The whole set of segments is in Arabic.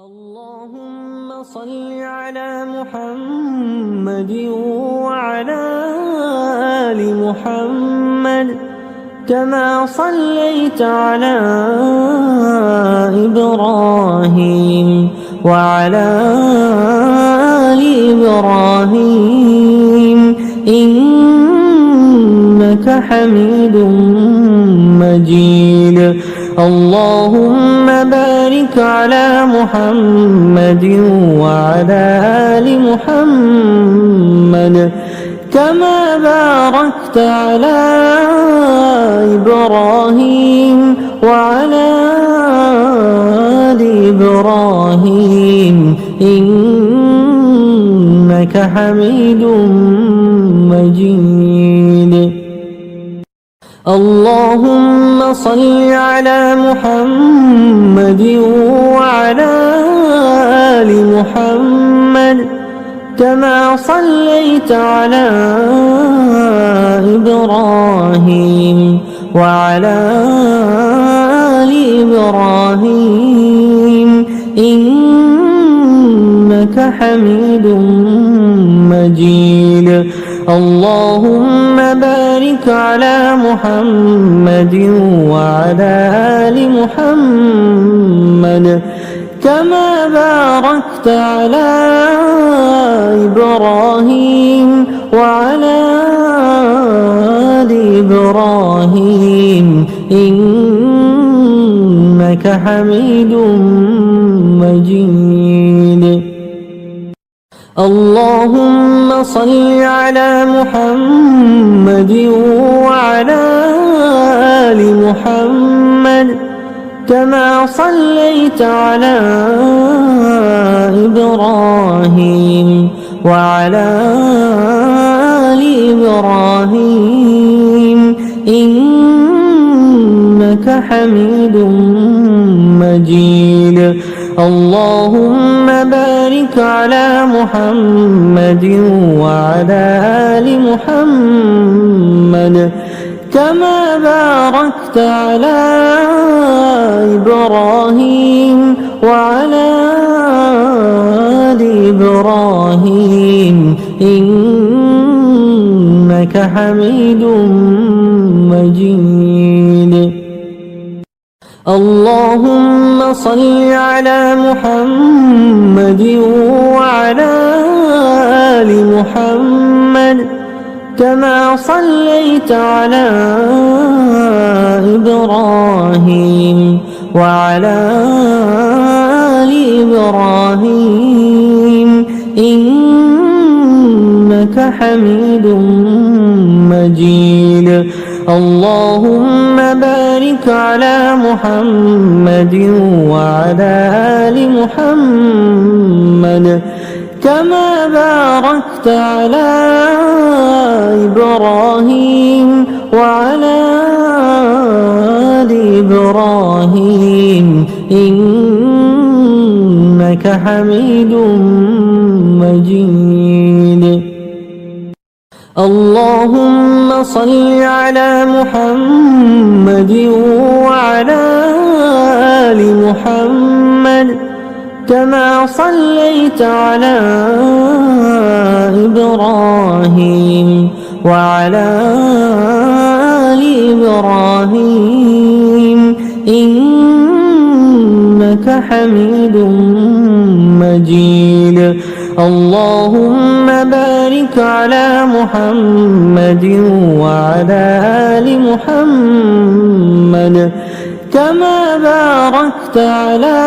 اللهم صل على محمد وعلى آل محمد كما صليت على إبراهيم وعلى آل إبراهيم إنك حميد مجيد. اللهم بارك على محمد وعلى آل محمد كما باركت على إبراهيم وعلى آل إبراهيم إنك حميد مجيد. اللهم صل على محمد وعلى آل محمد كما صليت على إبراهيم وعلى آل إبراهيم إنك حميد مجيد. اللهم بارك على محمد وعلى آل محمد كما باركت على إبراهيم وعلى آل إبراهيم إنك حميد مجيد. اللهم صل على محمد وعلى آل محمد كما صليت على إبراهيم وعلى آل إبراهيم إنك حميد مجيد. اللهم بارك على محمد وعلى آل محمد كما باركت على إبراهيم وعلى آل إبراهيم إنك حميد مجيد. اللهم صل على محمد وعلى آل محمد كما صليت على إبراهيم وعلى آل إبراهيم إنك حميد مجيد. اللهم بارك على محمد وعلى آل محمد كما باركت على إبراهيم وعلى آل إبراهيم إنك حميد مجيد. اللهم صل على محمد وعلى آل محمد كما صليت على إبراهيم وعلى آل إبراهيم إنك حميد مجيد. اللهم بارك على محمد وعلى آل محمد كما باركت على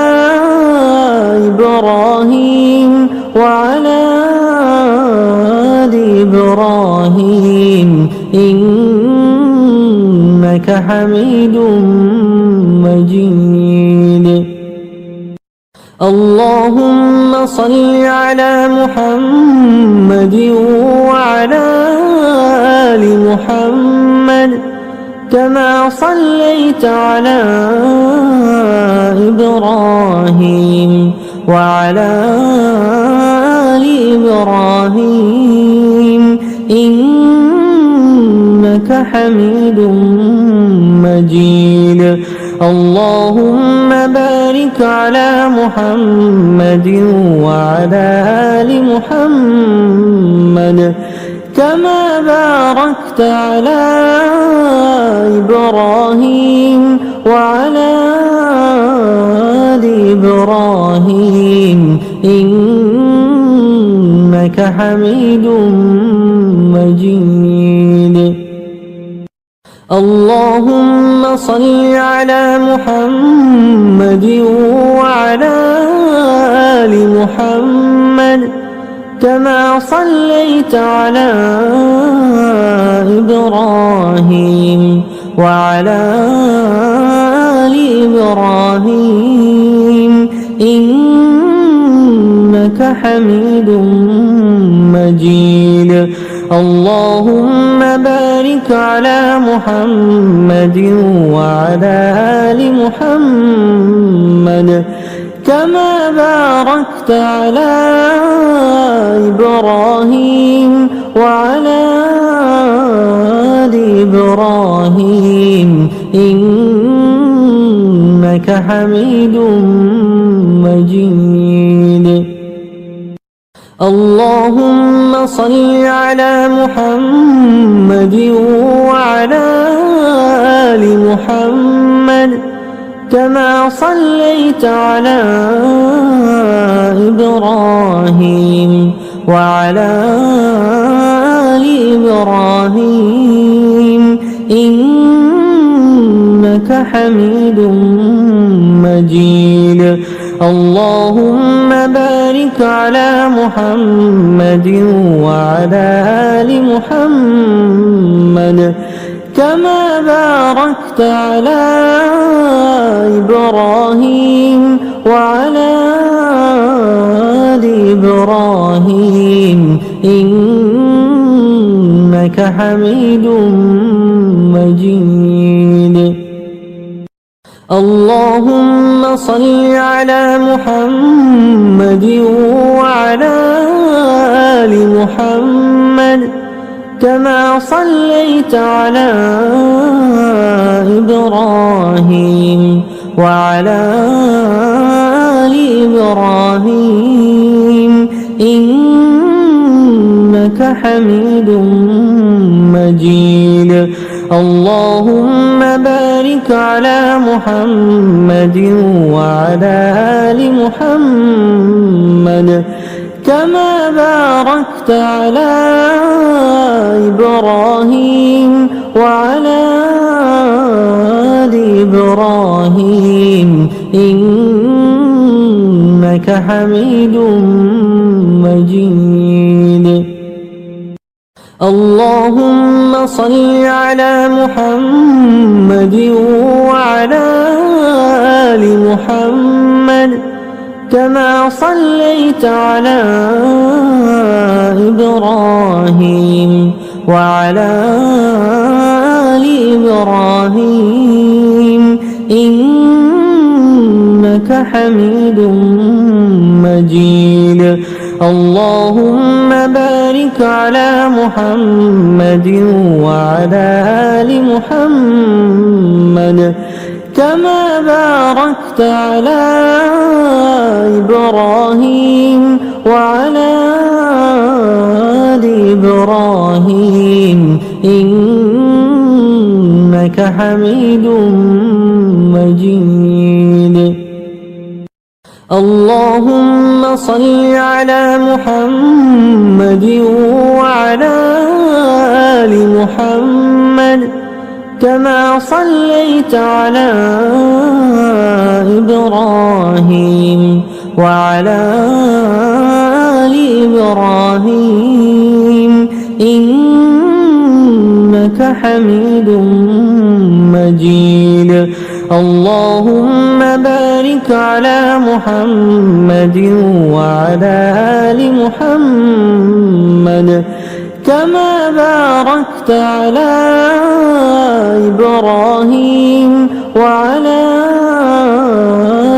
إبراهيم وعلى آل إبراهيم إنك حميد مجيد. اللهم صل على محمد وعلى آل محمد كما صليت على إبراهيم وعلى آل إبراهيم إنك حميد مجيد. اللهم بارك على محمد وعلى آل محمد كما باركت على إبراهيم وعلى آل إبراهيم إنك حميد مجيد. اللهم صل على محمد وعلى آل محمد كما صليت على إبراهيم وعلى آل إبراهيم إنك حميد مجيد. اللهم بارك على محمد وعلى آل محمد كما باركت على إبراهيم وعلى آل إبراهيم إنك حميد مجيد. اللهم صل على محمد وعلى آل محمد كما صليت على إبراهيم وعلى آل إبراهيم إنك حميد مجيد. اللهم بارك على محمد وعلى آل محمد كما باركت على إبراهيم وعلى آل إبراهيم إنك حميد مجيد. اللهم صل على محمد وعلى آل محمد كما صليت على إبراهيم وعلى آل إبراهيم إنك حميد مجيد. اللهم بارك على محمد وعلى آل محمد كما باركت على إبراهيم وعلى آل إبراهيم إنك حميد مجيد. اللهم صل على محمد وعلى آل محمد كما صليت على إبراهيم وعلى آل إبراهيم إنك حميد مجيد. اللهم بارك على محمد وعلى آل محمد كما باركت على إبراهيم وعلى آل إبراهيم إنك حميد مجيد. اللهم صل على محمد وعلى آل محمد كما صليت على إبراهيم وعلى آل إبراهيم إنك حميد مجيد. اللهم بارك على محمد وعلى آل محمد كما باركت على إبراهيم وعلى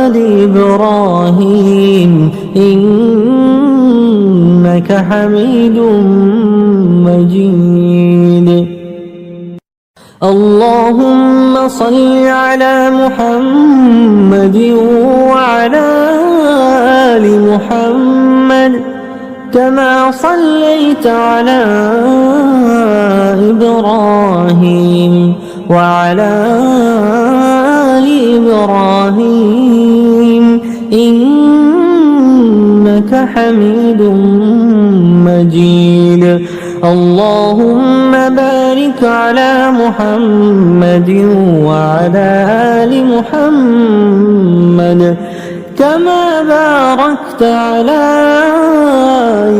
آل إبراهيم إنك حميد مجيد. اللهم صل على محمد وعلى آل محمد كما صليت على إبراهيم وعلى آل إبراهيم إنك حميد مجيد. اللهم بارك على محمد وعلى آل محمد كما باركت على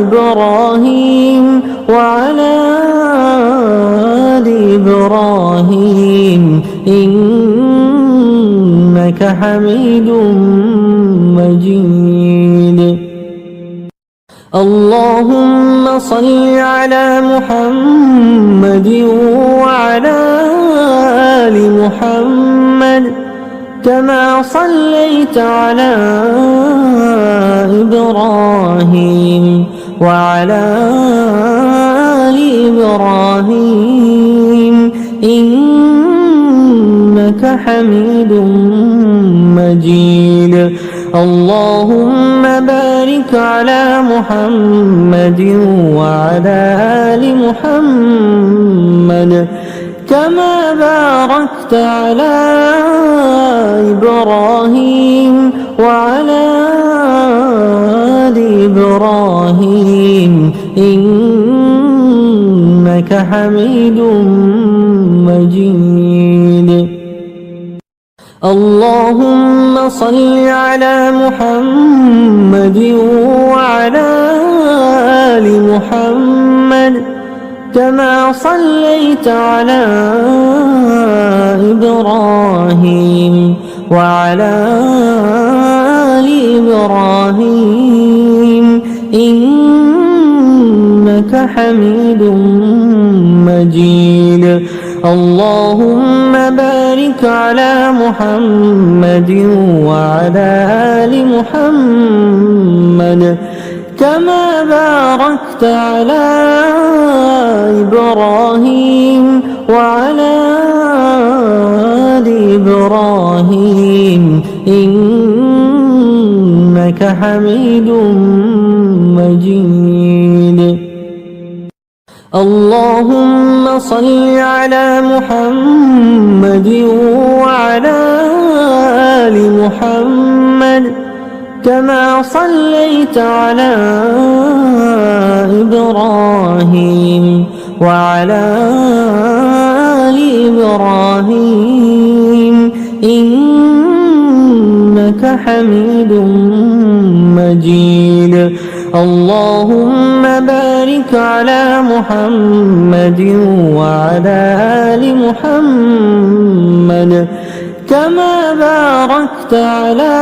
إبراهيم وعلى آل إبراهيم إنك حميد مجيد. اللهم صل على محمد وعلى آل محمد كما صليت على إبراهيم وعلى آل إبراهيم إنك حميد مجيد. اللهم بارك على محمد وعلى آل محمد كما باركت على إبراهيم وعلى آل إبراهيم إنك حميد مجيد. اللهم صل على محمد وعلى آل محمد كما صليت على إبراهيم وعلى آل إبراهيم إنك حميد مجيد. اللهم بارك على محمد وعلى آل محمد كما باركت على إبراهيم وعلى آل إبراهيم إنك حميد مجيد. اللهم صل على محمد وعلى آل محمد كما صليت على إبراهيم وعلى آل إبراهيم إنك حميد مجيد. اللهم بارك على محمد وعلى آل محمد كما باركت على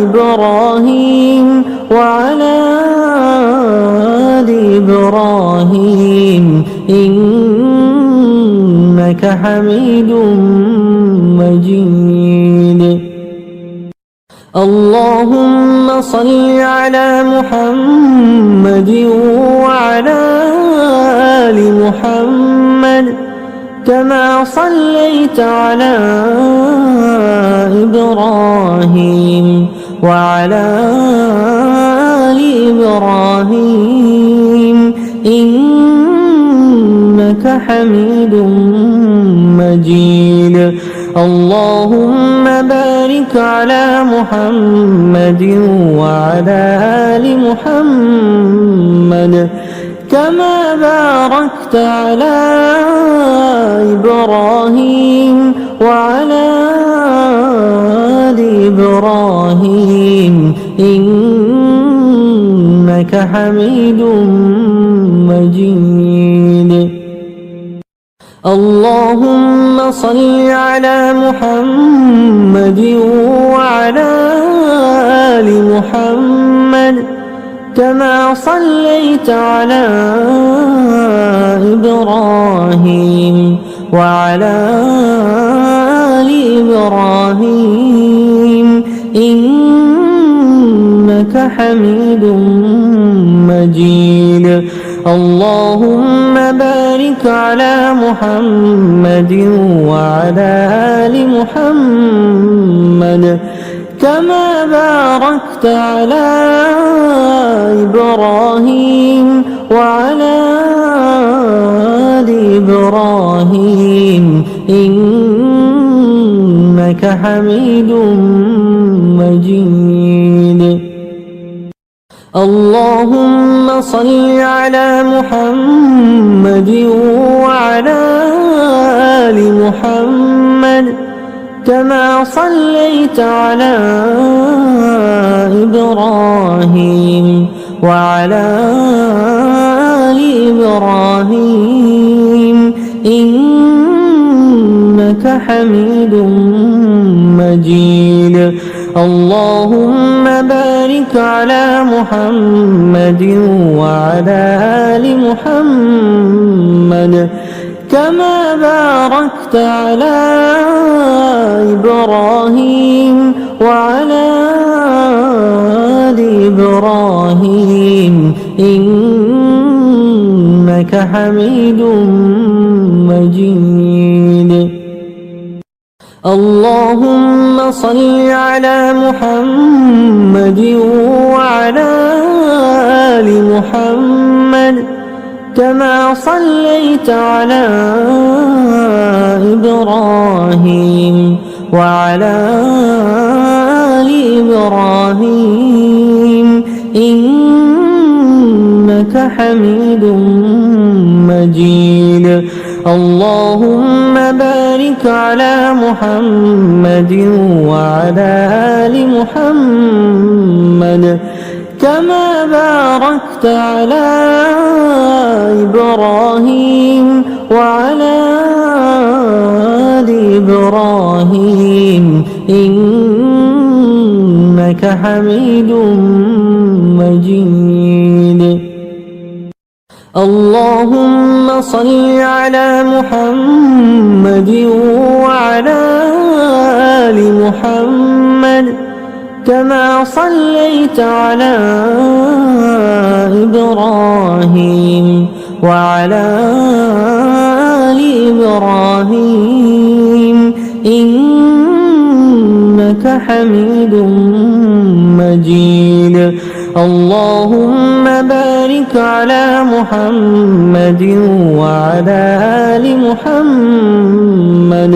إبراهيم وعلى آل إبراهيم إنك حميد مجيد. اللهم صل على محمد وعلى آل محمد كما صليت على إبراهيم وعلى آل إبراهيم إنك حميد مجيد. اللهم بارك على محمد وعلى آل محمد كما باركت على إبراهيم وعلى آل إبراهيم إنك حميد مجيد. اللهم صل على محمد وعلى آل محمد كما صليت على إبراهيم وعلى آل إبراهيم إنك حميد مجيد. اللهم بارك على محمد وعلى آل محمد كما باركت على إبراهيم وعلى آل إبراهيم إنك حميد مجيد. اللهم صل على محمد وعلى آل محمد كما صليت على إبراهيم وعلى آل إبراهيم إنك حميد مجيد. اللهم بارك على محمد وعلى آل محمد كما باركت على إبراهيم وعلى آل إبراهيم إنك حميد مجيد. اللهم صل على محمد وعلى آل محمد كما صليت على إبراهيم وعلى آل إبراهيم إنك حميد مجيد. اللهم بارك على محمد وعلى آل محمد كما باركت على إبراهيم وعلى آل إبراهيم إنك حميد مجيد. اللهم صل على محمد وعلى آل محمد كما صليت على إبراهيم وعلى آل إبراهيم إنك حميد مجيد. اللهم بارك على محمد وعلى آل محمد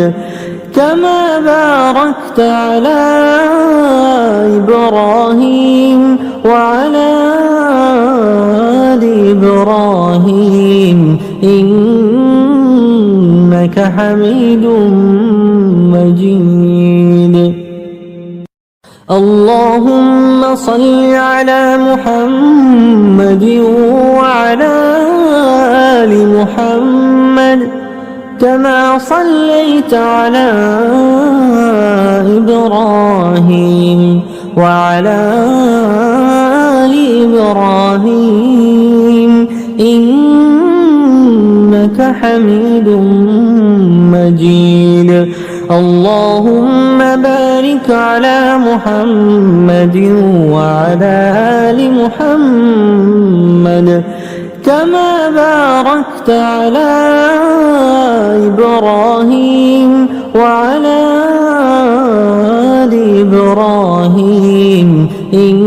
كما باركت على إبراهيم وعلى آل إبراهيم إنك حميد مجيد. اللهم صل على محمد وعلى آل محمد كما صليت على إبراهيم وعلى آل إبراهيم إنك حميد مجيد. اللهم بارك على محمد وعلى آل محمد كما باركت على إبراهيم وعلى آل إبراهيم إنك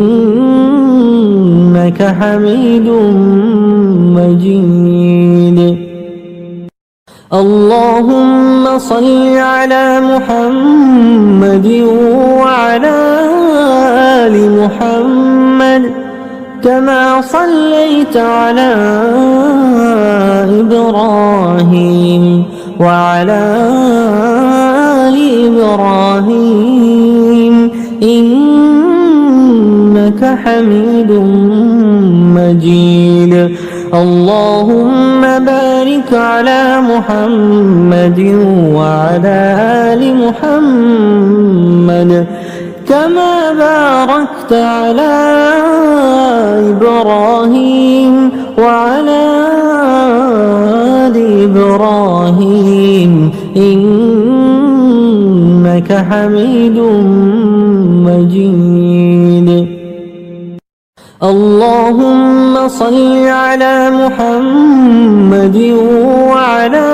حميد مجيد. اللهم صل على محمد وعلى آل محمد كما صليت على إبراهيم وعلى آل إبراهيم إنك حميد مجيد. اللهم بارك على محمد وعلى آل محمد كما باركت على إبراهيم وعلى آل إبراهيم إنك حميد مجيد. اللهم صل على محمد وعلى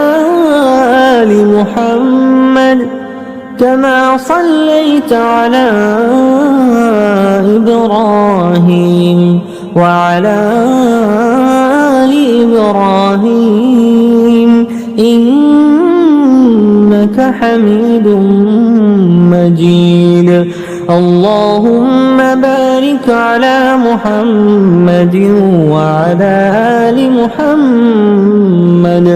آل محمد كما صليت على إبراهيم وعلى آل إبراهيم إنك حميد مجيد. اللهم بارك على محمد وعلى آل محمد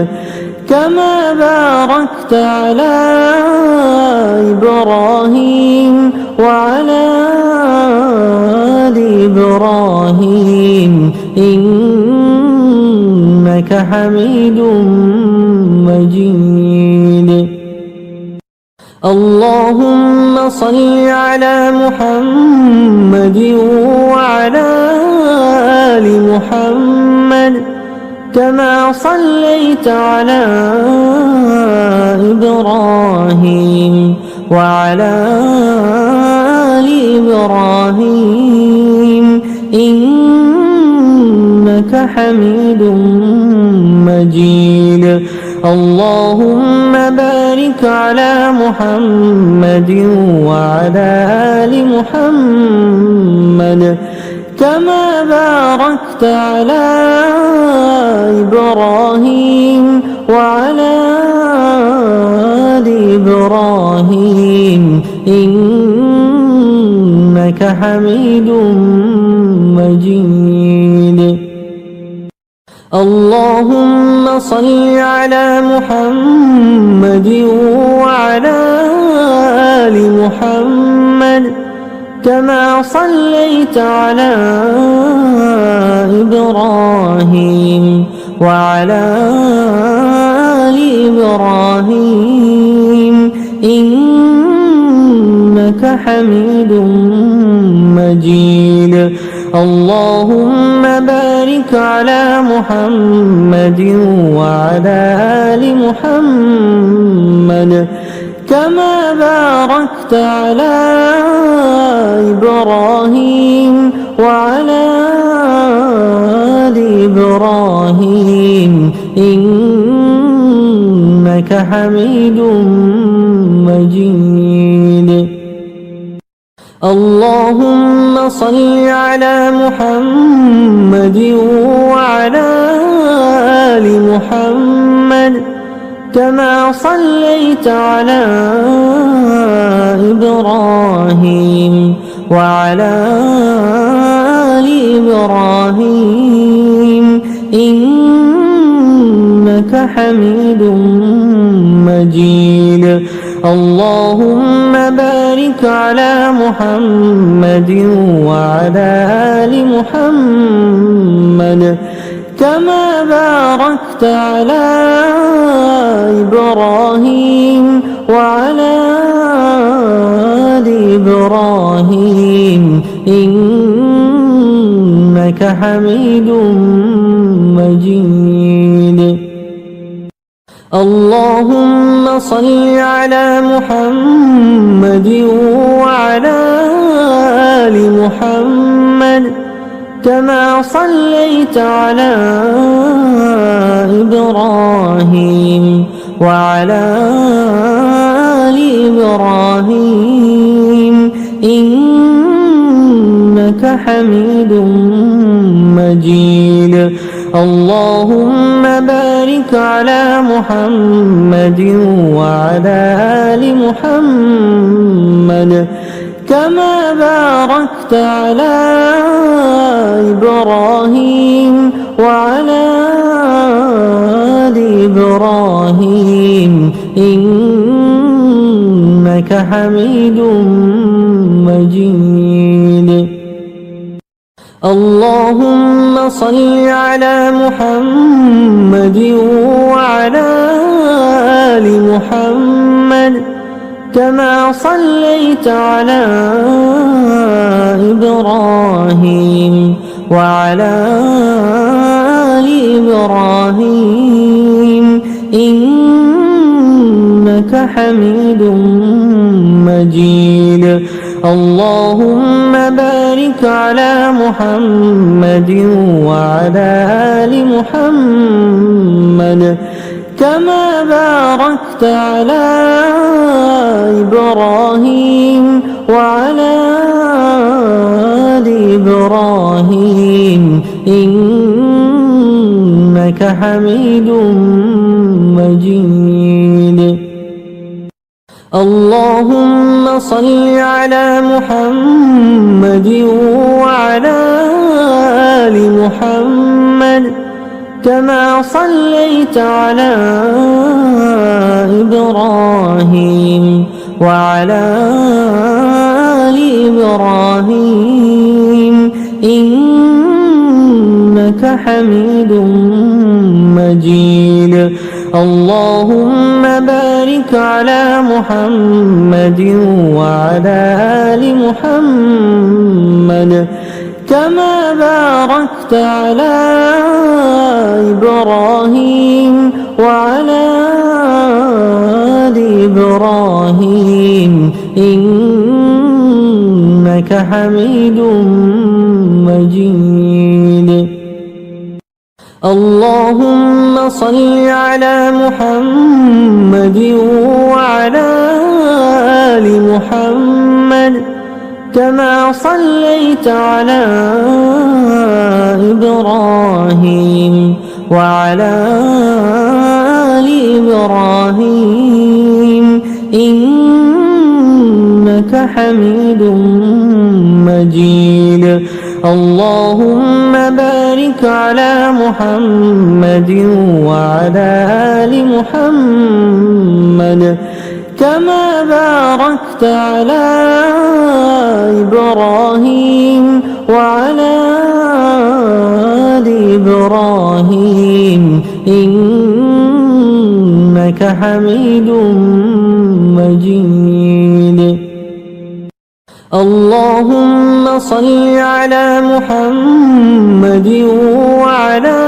كما باركت على إبراهيم وعلى آل إبراهيم إنك حميد مجيد. اللهم صل على محمد وعلى آل محمد كما صليت على إبراهيم وعلى آل إبراهيم إنك حميد مجيد. اللهم بارك على محمد وعلى آل محمد كما باركت على إبراهيم وعلى آل إبراهيم إنك حميد مجيد. اللهم صل على محمد وعلى آل محمد كما صليت على إبراهيم وعلى آل إبراهيم إنك حميد مجيد. اللهم بارك على محمد وعلى آل محمد كما باركت على إبراهيم وعلى آل إبراهيم إنك حميد مجيد. اللهم صل على محمد وعلى آل محمد كما صليت على إبراهيم وعلى آل إبراهيم إنك حميد مجيد. اللهم بارك على محمد وعلى آل محمد كما باركت على إبراهيم وعلى آل إبراهيم إنك حميد مجيد. اللهم صل على محمد وعلى آل محمد كما صليت على إبراهيم وعلى آل إبراهيم إنك حميد مجيد. اللهم بارك على محمد وعلى آل محمد كما باركت على إبراهيم وعلى آل إبراهيم إنك حميد مجيد. اللهم صل على محمد وعلى آل محمد كما صليت على إبراهيم وعلى آل إبراهيم إنك حميد مجيد. اللهم بارك على محمد وعلى آل محمد كما باركت على إبراهيم وعلى آل إبراهيم إنك حميد مجيد. اللهم صل على محمد وعلى آل محمد كما صليت على إبراهيم وعلى آل إبراهيم إنك حميد مجيد. اللهم بارك على محمد وعلى آل محمد كما باركت على إبراهيم وعلى آل إبراهيم إنك حميد مجيد. اللهم صل على محمد وعلى آل محمد كما صليت على إبراهيم وعلى آل إبراهيم إنك حميد مجيد. اللهم بارك على محمد وعلى آل محمد كما باركت على إبراهيم وعلى آل إبراهيم إنك حميد مجيد. اللهم صل على محمد وعلى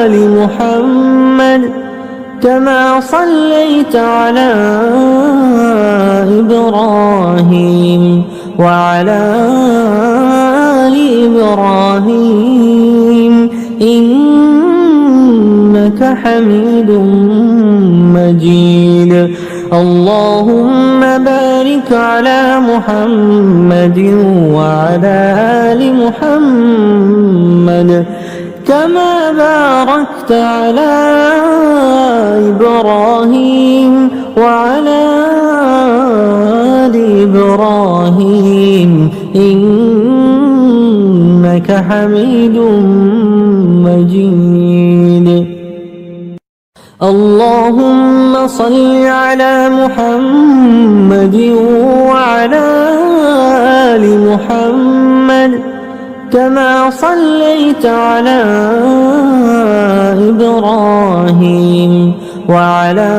آل محمد كما صليت على إبراهيم وعلى آل إبراهيم إنك حميد مجيد. اللهم بارك على محمد وعلى آل محمد كما باركت على إبراهيم وعلى آل إبراهيم إنك حميد مجيد. اللهم صل على محمد وعلى آل محمد كما صليت على إبراهيم وعلى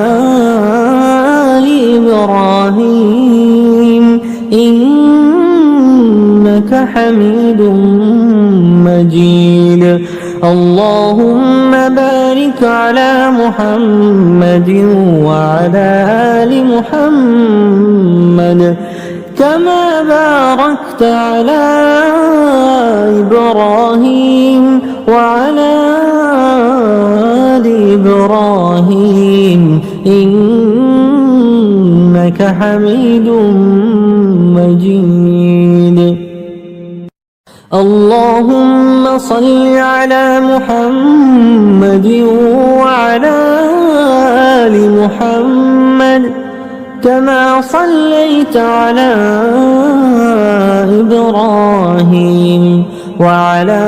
آل إبراهيم إنك حميد مجيد. اللهم بارك على محمد وعلى آل محمد كما باركت على إبراهيم وعلى آل إبراهيم إنك حميد مجيد. اللهم صل على محمد وعلى آل محمد كما صليت على إبراهيم وعلى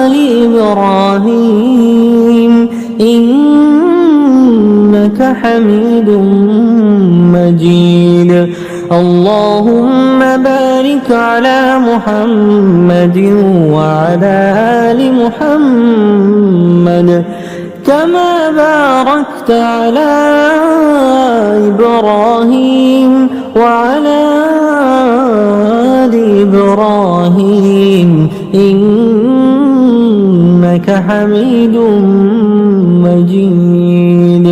آل إبراهيم إنك حميد مجيد. اللهم بارك على محمد وعلى آل محمد كما باركت على إبراهيم وعلى آل إبراهيم إنك حميد مجيد.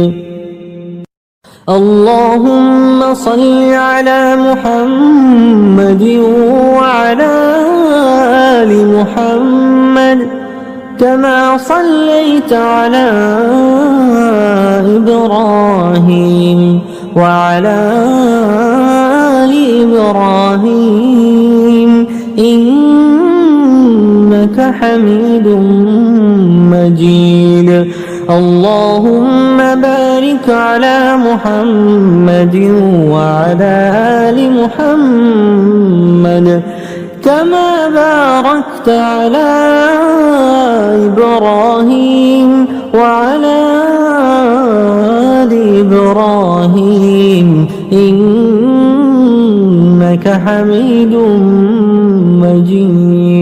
اللهم صل على محمد وعلى آل محمد كما صليت على إبراهيم وعلى آل إبراهيم إنك حميد مجيد. اللهم بارك على محمد وعلى آل محمد كما باركت على إبراهيم وعلى آل إبراهيم إنك حميد مجيد.